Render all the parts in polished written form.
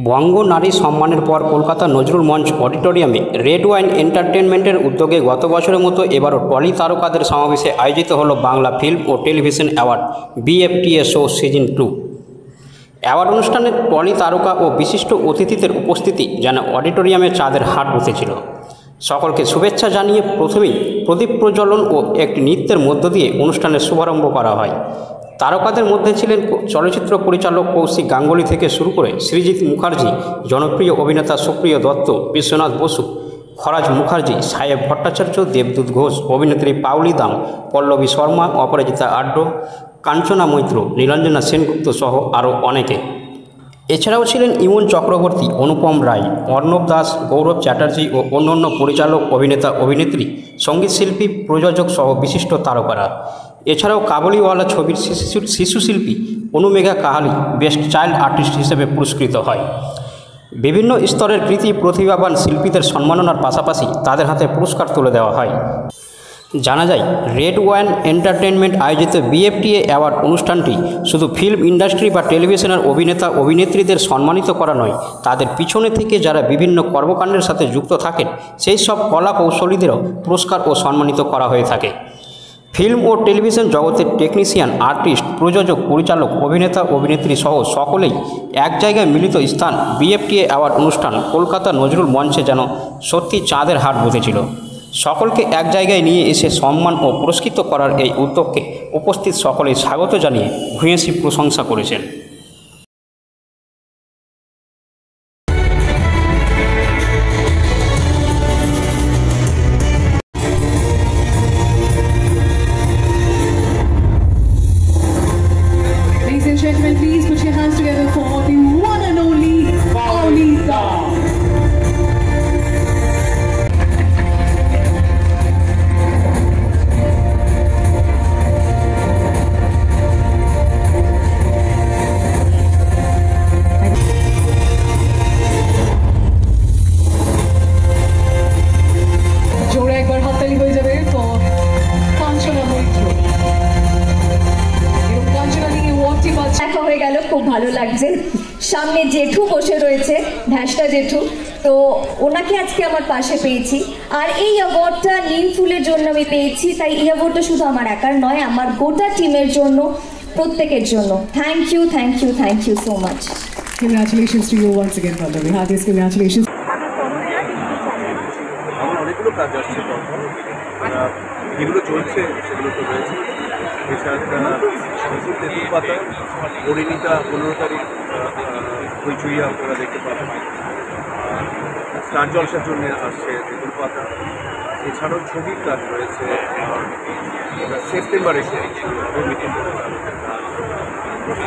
বঙ্গ নারী সম্মানের পর কলকাতা নজরুল মঞ্চ অডিটোরিয়ামে রেড ওয়াইন এন্টারটেনমেন্টের উদ্যোগে গত বছরের মতো এবারও টলি তারকাদের সমাবেশে আয়োজিত হলো বাংলা ফিল্ম ও television award BFTA show season 2। Award অনুষ্ঠানে টলি তারকা ও বিশিষ্ট অতিথিদের উপস্থিতি যেন অডিটোরিয়ামে চাঁদের হাট বসেছিল। সকলকে শুভেচ্ছা জানিয়ে প্রথমেই প্রদীপ প্রজ্বলন ও একটি নৃত্যের মধ্য দিয়ে অনুষ্ঠানের শুভারম্ভ করা হয়। তারকাদের মধ্যে ছিলেন চলচ্চিত্র পরিচালক কৌশিক গাঙ্গুলি থেকে শুরু করে সৃজিত মুখার্জি, জনপ্রিয় অভিনেতা সুপ্রিয় দত্ত, বিশ্বনাথ বসু, খরাজ মুখার্জি, সাহেব ভট্টাচার্য, দেবদূত ঘোষ, অভিনেত্রী পাউলি দাম, পল্লবী শর্মা, অপরাজিতা আড্ড, কাঞ্চনা মৈত্র, নীলাঞ্জনা সেনগুপ্ত সহ আরও অনেকে। এছাড়াও ছিলেন ইমন চক্রবর্তী, অনুপম রায়, অর্ণব দাস, গৌরব চ্যাটার্জি ও অন্যান্য পরিচালক, অভিনেতা, অভিনেত্রী, সঙ্গীতশিল্পী, প্রযোজক সহ বিশিষ্ট তারকারা। এছাড়াও কাবুলিওয়ালা ছবির শিশু শিল্পী Anumegha Kahali best child artist হিসেবে পুরস্কৃত হয়। বিভিন্ন স্তরের কৃতি প্রতিভাবান শিল্পীদের সম্মাননার পাশাপাশি তাদের হাতে পুরস্কার তুলে দেওয়া হয়। জানা যায়, রেড ওয়াইন এন্টারটেনমেন্ট আয়োজিত BFTA অ্যাওয়ার্ড অনুষ্ঠানটি শুধু ফিল্ম ইন্ডাস্ট্রি বা টেলিভিশনের অভিনেতা অভিনেত্রীদের সম্মানিত করা নয়, তাদের পিছনে থেকে যারা বিভিন্ন কর্মকাণ্ডের সাথে যুক্ত থাকেন সেই সব কলা কৌশলীদেরও পুরস্কার ও সম্মানিত করা হয়ে থাকে। ফিল্ম ও টেলিভিশন জগতের টেকনিশিয়ান, আর্টিস্ট, প্রযোজক, পরিচালক, অভিনেতা, অভিনেত্রী সহ সকলেই এক জায়গায় মিলিত স্থান BFTA অ্যাওয়ার্ড অনুষ্ঠান কলকাতা নজরুল মঞ্চে যেন সত্যি চাঁদের হাট বসেছিল। সকলকে এক জায়গায় নিয়ে এসে সম্মান ও পুরস্কৃত করার এই উদ্যোগকে উপস্থিত সকলেই স্বাগত জানিয়ে ভূয়সী প্রশংসা করেছেন। Ladies and gentlemen, please put your hands together for the one and only Pauli Dam. জোরে একবার হাততালি হয়ে যাবে তো কাঞ্চনা মৈত্র। দেখা হয়ে গেল, খুব ভালো লাগছে। সামনে জেঠু বসে রয়েছে, ধ্যাসটা জেঠু, তো ওনাকে আজকে আমার পাশে পেয়েছি। আর এই অ্যাওয়ার্ডটা নিম ফুলের জন্য আমি পেয়েছি, তাই এই অ্যাওয়ার্ডটা শুধু আমার একার নয়, আমার গোটা টিমের জন্য, প্রত্যেকের জন্য। Thank you, thank you, thank you so much. Congratulations to you once again, Pallavi. Hardest congratulations. আমার অনেকগুলো কাজ আসছে, যেগুলো চলছে সেগুলো তো রয়েছে। এছাড়া শিশু তেঁতুল পাতা, পরিণীতা 15 তারিখ হইচই আপনারা দেখতে পাবেন। স্টার জলসার জন্য আসছে তেঁতুল পাতা। এছাড়াও ছবির কাজ রয়েছে, সেপ্টেম্বরে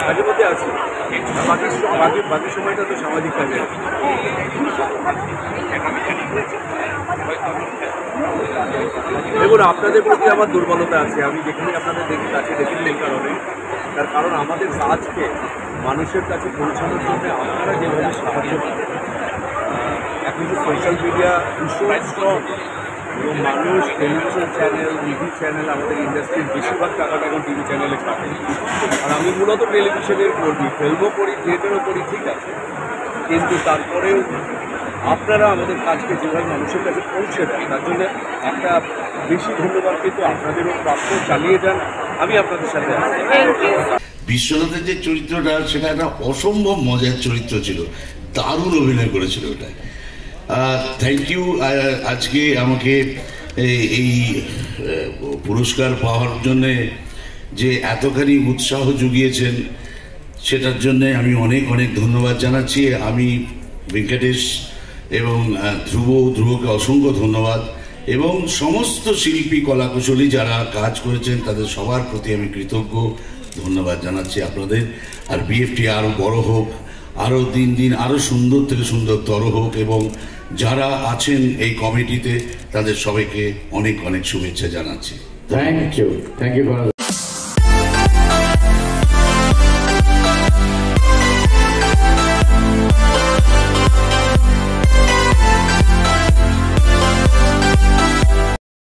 কাজের মধ্যে আছে। বাকি সময়টা তো সামাজিক কাজে। দেখুন, আপনাদের প্রতি আমার দুর্বলতা আছে। আমি যেখানে আপনাদের কাছে দেখি তার কারণ আমাদের কাজকে মানুষের কাছে পৌঁছানোর জন্য আপনারা যেভাবে সাহায্য করেন। এখন যে সোশ্যাল মিডিয়া ভীষণ স্ট্রং এবং মানুষ টেলিভিশন চ্যানেল, টিভি চ্যানেল, আমাদের ইন্ডাস্ট্রির বেশিরভাগ টাকাটা এখন টিভি চ্যানেলে কাটে। আর আমি মূলত টেলিভিশনের কর্মী, ফিল্মও করি, থিয়েটারও করি, ঠিক আছে, কিন্তু তারপরেও আপনারা আমাদের কাজকে যেভাবে মানুষের কাছে পৌঁছে দেন তার জন্য একটা বেশি ধন্যবাদ কিন্তু আপনাদেরও প্রাপ্য। চালিয়ে যান, আমি আপনাদের সাথে আছি। বিশ্বনাথের যে চরিত্রটা, সেটা একটা অসম্ভব মজার চরিত্র ছিল, দারুণ অভিনয় করেছিল ওটা। থ্যাংক ইউ আজকে আমাকে এই পুরস্কার পাওয়ার জন্যে যে এতখানি উৎসাহ জুগিয়েছেন, সেটার জন্যে আমি অনেক অনেক ধন্যবাদ জানাচ্ছি। আমি ভেঙ্কটেশ এবং ধ্রুবকে অসংখ্য ধন্যবাদ, এবং সমস্ত শিল্পী, কলাকুশলী যারা কাজ করেছেন তাদের সবার প্রতি আমি কৃতজ্ঞ, ধন্যবাদ জানাচ্ছি আপনাদের। আর BFTA আরও বড় হোক, আরও দিন দিন আরও সুন্দর থেকে সুন্দরতর হোক, এবং যারা আছেন এই কমিটিতে তাদের সবাইকে অনেক অনেক শুভেচ্ছা জানাচ্ছি। Thank you.